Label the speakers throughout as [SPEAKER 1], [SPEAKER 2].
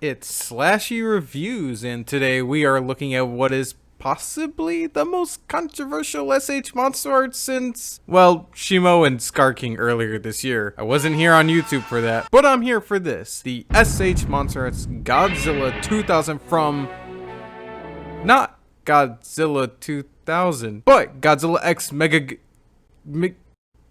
[SPEAKER 1] It's Slashy Reviews, and today we are looking at what is possibly the most controversial SH Monster Art since, well, Shimo and Scar King earlier this year. I wasn't here on YouTube for that, but I'm here for this. The SH Monsterarts Godzilla 2000 from, not Godzilla 2000, but Godzilla X Megagyrus?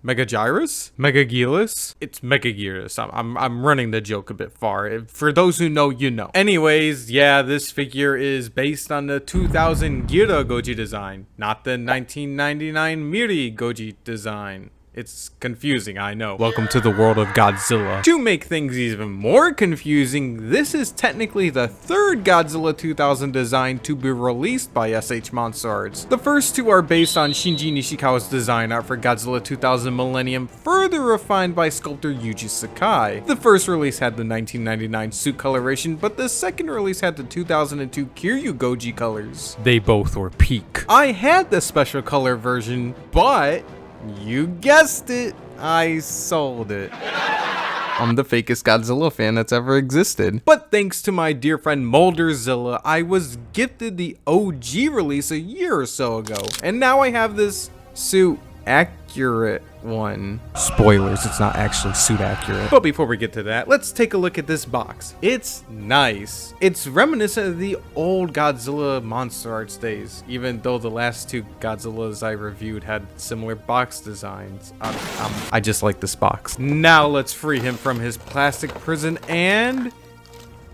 [SPEAKER 1] Megagilus? It's Megagirus. I'm running the joke a bit far. For those who know, you know. Anyways, yeah, this figure is based on the 2000 Gira Goji design, not the 1999 Miri Goji design. It's confusing, I know. Welcome to the world of Godzilla. To make things even more confusing, this is technically the third Godzilla 2000 design to be released by SH Monsterarts. The first two are based on Shinji Nishikawa's design art for Godzilla 2000 Millennium, further refined by sculptor Yuji Sakai. The first release had the 1999 suit coloration, but the second release had the 2002 Kiryu Goji colors. They both were peak. I had the special color version, but you guessed it, I sold it. I'm the fakest Godzilla fan that's ever existed. But thanks to my dear friend Molderzilla, I was gifted the OG release a year or so ago. And now I have this suit accurate one. Spoilers, it's not actually suit accurate. But before we get to that, let's take a look at this box. It's nice. It's reminiscent of the old Godzilla Monsterarts days, even though the last two Godzillas I reviewed had similar box designs. I just like this box. Now let's free him from his plastic prison, and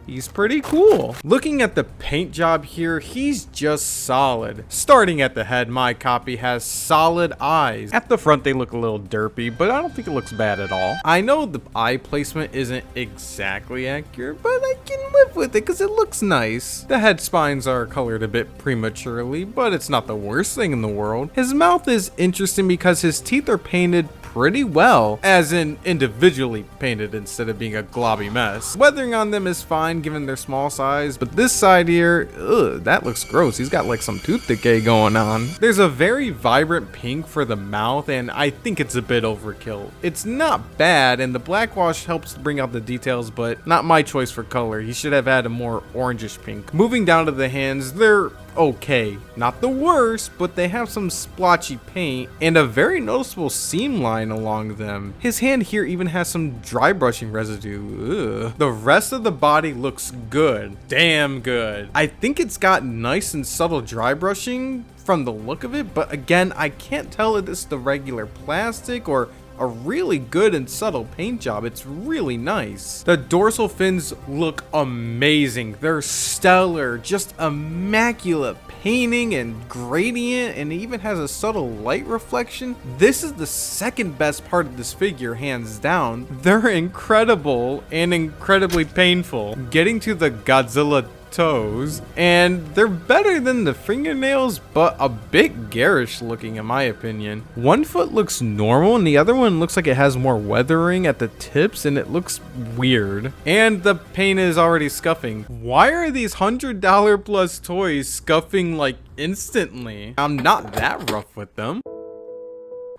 [SPEAKER 1] he's pretty cool. Looking at the paint job here, he's just solid. Starting at the head, my copy has solid eyes. At the front, they look a little derpy, but I don't think it looks bad at all. I know the eye placement isn't exactly accurate, but I can live with it because it looks nice. The head spines are colored a bit prematurely, but it's not the worst thing in the world. His mouth is interesting because his teeth are painted pretty well, as in individually painted instead of being a globby mess. Weathering on them is fine given their small size, but this side here, ugh, that looks gross. He's got like some tooth decay going on. There's a very vibrant pink for the mouth, and I think it's a bit overkill. It's not bad, and the black wash helps to bring out the details, but not my choice for color. He should have had a more orangish pink. Moving down to the hands, they're okay. Not the worst, but they have some splotchy paint and a very noticeable seam line along them. His hand here even has some dry brushing residue. Ugh. The rest of the body looks good. Damn good. I think it's got nice and subtle dry brushing from the look of it, but again, I can't tell if it's the regular plastic or a really good and subtle paint job. It's really nice. The dorsal fins look amazing. They're stellar, just immaculate painting and gradient, and it even has a subtle light reflection. This is the second best part of this figure, hands down. They're incredible and incredibly painful. Getting to the Godzilla toes, and they're better than the fingernails, but a bit garish looking in my opinion. One foot looks normal and the other one looks like it has more weathering at the tips, and it looks weird. And the paint is already scuffing. Why are these $100 plus toys scuffing like instantly? I'm not that rough with them.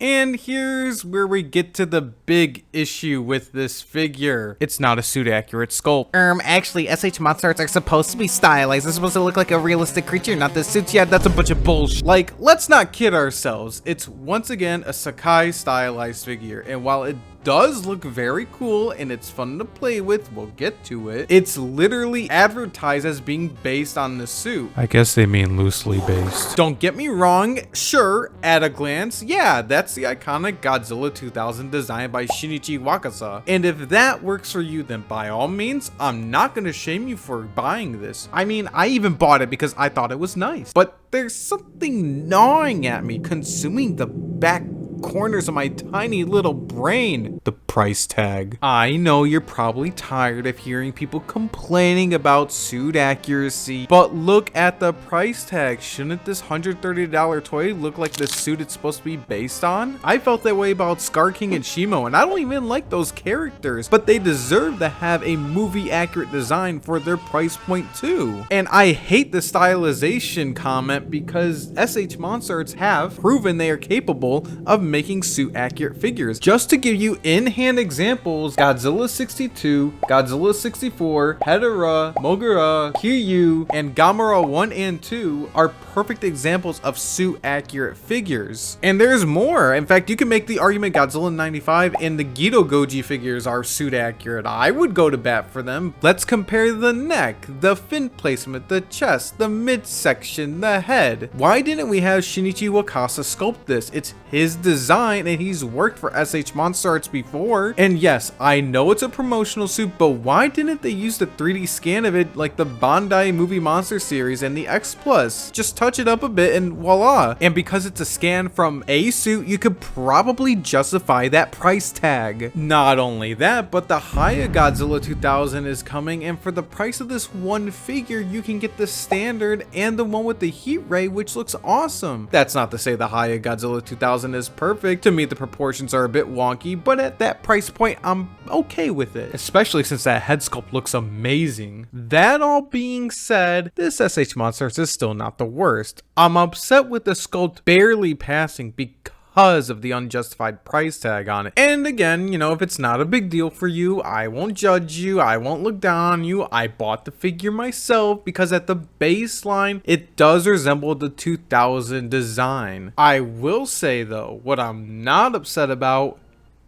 [SPEAKER 1] And here's where we get to the big issue with this figure. It's not a suit accurate sculpt.
[SPEAKER 2] Actually, SH Monsterarts are supposed to be stylized. They're supposed to look like a realistic creature, not the suits. Yeah, that's a bunch of bullshit.
[SPEAKER 1] Like, let's not kid ourselves. It's once again a Sakai stylized figure, and while it does look very cool and it's fun to play with, we'll get to it, it's literally advertised as being based on the suit. I guess they mean loosely based. Don't get me wrong, sure, at a glance, yeah, that's the iconic Godzilla 2000 design by Shinichi Wakasa. And if that works for you, then by all means, I'm not gonna shame you for buying this. I mean, I even bought it because I thought it was nice. But there's something gnawing at me, consuming the back corners of my tiny little brain. The price tag. I know you're probably tired of hearing people complaining about suit accuracy, but look at the price tag. Shouldn't this $130 toy look like the suit it's supposed to be based on? I felt that way about Scar King and Shimo, and I don't even like those characters, but they deserve to have a movie accurate design for their price point too. And I hate the stylization comment because SH Monsterarts have proven they are capable of making suit accurate figures. Just to give you in-hand examples, Godzilla 62, Godzilla 64, Hedorah, Mogura, Kiryu, and Gamera 1 and 2 are perfect examples of suit accurate figures. And there's more. In fact, you can make the argument Godzilla 95 and the Gedo Goji figures are suit accurate. I would go to bat for them. Let's compare the neck, the fin placement, the chest, the midsection, the head. Why didn't we have Shinichi Wakasa sculpt this? It's his design and he's worked for SH Monsterarts before. And yes, I know it's a promotional suit, but why didn't they use the 3D scan of it like the Bandai Movie Monster series and the X Plus? Just touch it up a bit and voila. And because it's a scan from a suit, you could probably justify that price tag. Not only that, but the Haya Godzilla 2000 is coming, and for the price of this one figure, you can get the standard and the one with the heat ray, which looks awesome. That's not to say the Haya Godzilla 2000 is perfect. To me, the proportions are a bit wonky, but at that price point, I'm okay with it, especially since that head sculpt looks amazing. That all being said, this SH Monsters is still not the worst. I'm upset with the sculpt barely passing because of the unjustified price tag on it. And again, you know, if it's not a big deal for you, I won't judge you, I won't look down on you. I bought the figure myself because at the baseline, it does resemble the 2000 design. I will say though, what I'm not upset about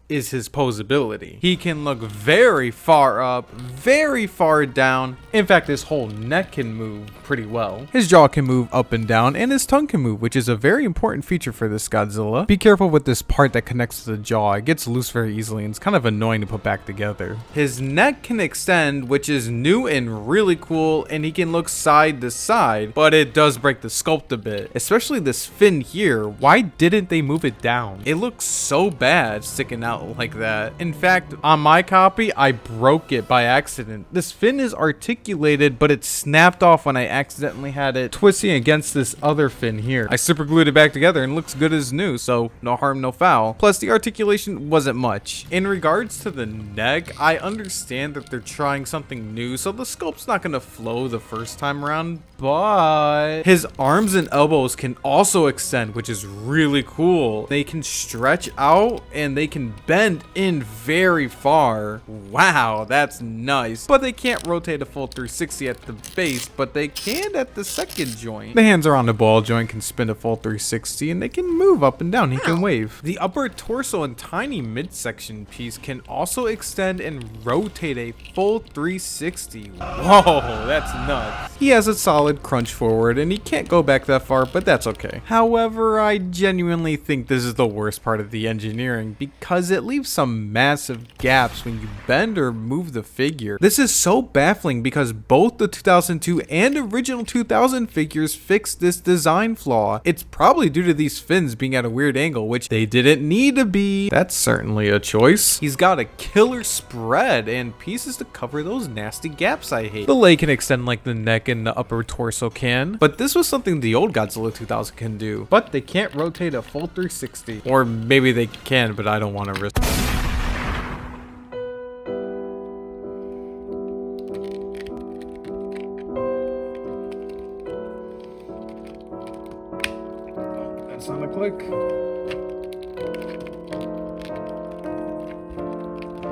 [SPEAKER 1] is his posability. He can look very far up, very far down. In fact, his whole neck can move pretty well. His jaw can move up and down, and his tongue can move, which is a very important feature for this Godzilla. Be careful with this part that connects to the jaw. It gets loose very easily, and it's kind of annoying to put back together. His neck can extend, which is new and really cool, and he can look side to side, but it does break the sculpt a bit, especially this fin here. Why didn't they move it down? It looks so bad sticking out like that. In fact, on my copy, I broke it by accident. This fin is articulated, but it snapped off when I accidentally had it twisting against this other fin here. I super glued it back together and it looks good as new, so no harm, no foul. Plus, the articulation wasn't much. In regards to the neck, I understand that they're trying something new, so the sculpt's not gonna flow the first time around, but his arms and elbows can also extend, which is really cool. They can stretch out and they can bend in very far. Wow, that's nice. But they can't rotate a full 360 at the base, but they can at the second joint. The hands are on the ball joint, can spin a full 360, and they can move up and down. He can wave. The upper torso and tiny midsection piece can also extend and rotate a full 360. Whoa, that's nuts. He has a solid crunch forward, and he can't go back that far, but that's okay. However, I genuinely think this is the worst part of the engineering because it leaves some massive gaps when you bend or move the figure. This is so baffling because both the 2002 and original 2000 figures fixed this design flaw. It's probably due to these fins being at a weird angle, which they didn't need to be. That's certainly a choice. He's got a killer spread and pieces to cover those nasty gaps I hate. The leg can extend like the neck and the upper torso can, but this was something the old Godzilla 2000 can do, but they can't rotate a full 360. Or maybe they can, but I don't want to risk. That's not a click.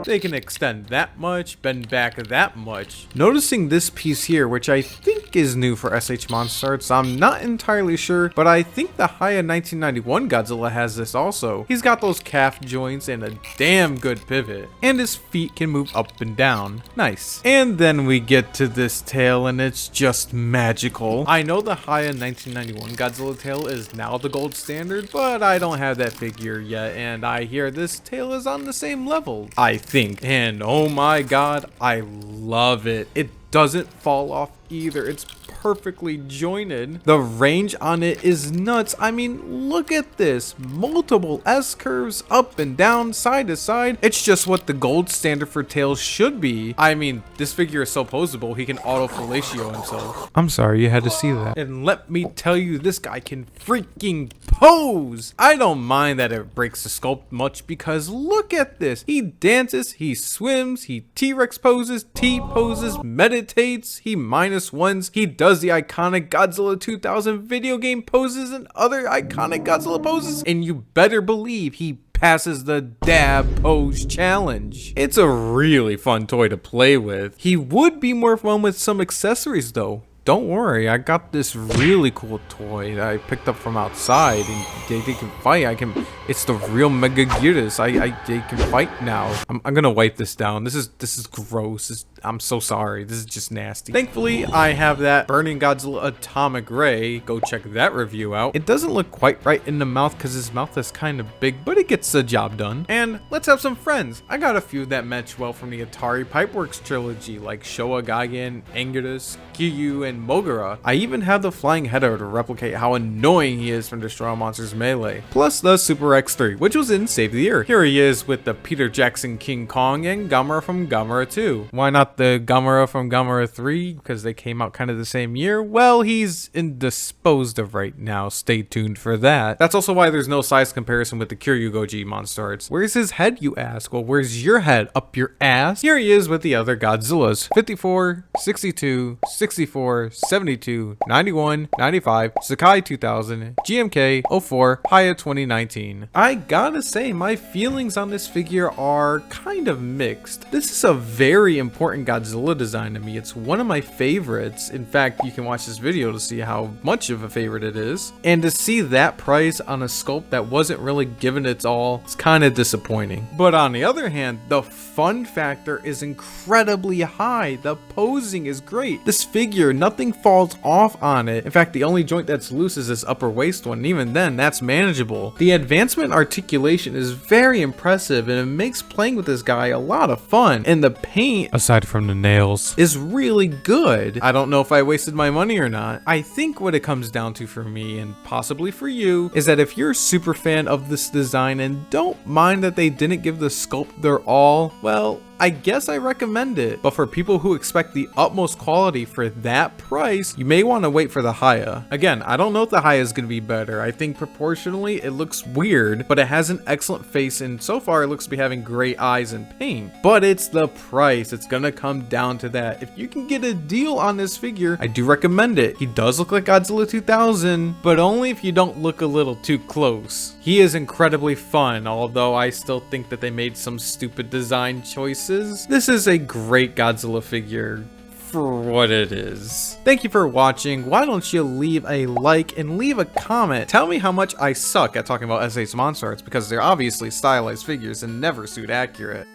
[SPEAKER 1] They can extend that much, bend back that much. Noticing this piece here, which I think is new for SH Monsterarts, I'm not entirely sure, but I think the Haya 1991 Godzilla has this also. He's got those calf joints and a damn good pivot, and his feet can move up and down. Nice. And then we get to this tail, and it's just magical. I know the Haya 1991 Godzilla tail is now the gold standard, but I don't have that figure yet, and I hear this tail is on the same level, I think. And oh my god, I love it. It doesn't fall off either. It's perfectly jointed. The range on it is nuts. I mean, look at this. Multiple S curves up and down, side to side. It's just what the gold standard for tails should be. I mean, this figure is so poseable, he can auto fellatio himself. I'm sorry you had to see that. And let me tell you, this guy can freaking pose. I don't mind that it breaks the sculpt much because look at this. He dances, he swims, he T-Rex poses, T poses, meditates, he -1s, he does the iconic Godzilla 2000 video game poses and other iconic Godzilla poses, and you better believe he passes the dab pose challenge. It's a really fun toy to play with. He would be more fun with some accessories though. Don't worry, I got this really cool toy that I picked up from outside, and they can fight. It's the real Megaguirus. They can fight now. I'm gonna wipe this down. This is gross. I'm so sorry. This is just nasty. Thankfully, I have that Burning Godzilla Atomic Ray. Go check that review out. It doesn't look quite right in the mouth because his mouth is kind of big, but it gets the job done. And let's have some friends. I got a few that match well from the Atari Pipeworks trilogy, like Showa Gaigen, Angerus, Kiryu, and Mogura. I even have the Flying Header to replicate how annoying he is from Destroy All Monsters Melee. Plus the Super X3, which was in Save the Earth. Here he is with the Peter Jackson King Kong and Gamera from Gamera 2. Why not the Gamera from Gamera 3? Because they came out kind of the same year? Well, he's indisposed of right now. Stay tuned for that. That's also why there's no size comparison with the Kiryu Goji Monsterarts. Where's his head, you ask? Well, where's your head? Up your ass? Here he is with the other Godzillas. 54, 62, 64, 72, 91, 95, Sakai 2000, GMK 04, Haya 2019. I gotta say, my feelings on this figure are kind of mixed. This is a very important Godzilla design to me. It's one of my favorites. In fact, you can watch this video to see how much of a favorite it is. And to see that price on a sculpt that wasn't really given its all, it's kind of disappointing. But on the other hand, the fun factor is incredibly high. The posing is great. This figure, nothing falls off on it. In fact, the only joint that's loose is this upper waist one, and even then, that's manageable. The advancement articulation is very impressive, and it makes playing with this guy a lot of fun. And the paint, aside from the nails, is really good. I don't know if I wasted my money or not. I think what it comes down to for me, and possibly for you, is that if you're a super fan of this design and don't mind that they didn't give the sculpt their all, well, I guess I recommend it. But for people who expect the utmost quality for that price, you may want to wait for the Haya. Again, I don't know if the Haya is going to be better. I think proportionally it looks weird, but it has an excellent face, and so far it looks to be having great eyes and paint. But it's the price. It's going to come down to that. If you can get a deal on this figure, I do recommend it. He does look like Godzilla 2000, but only if you don't look a little too close. He is incredibly fun, although I still think that they made some stupid design choices. This is a great Godzilla figure for what it is. Thank you for watching. Why don't you leave a like and leave a comment? Tell me how much I suck at talking about SH Monsterarts, because they're obviously stylized figures and never suit accurate.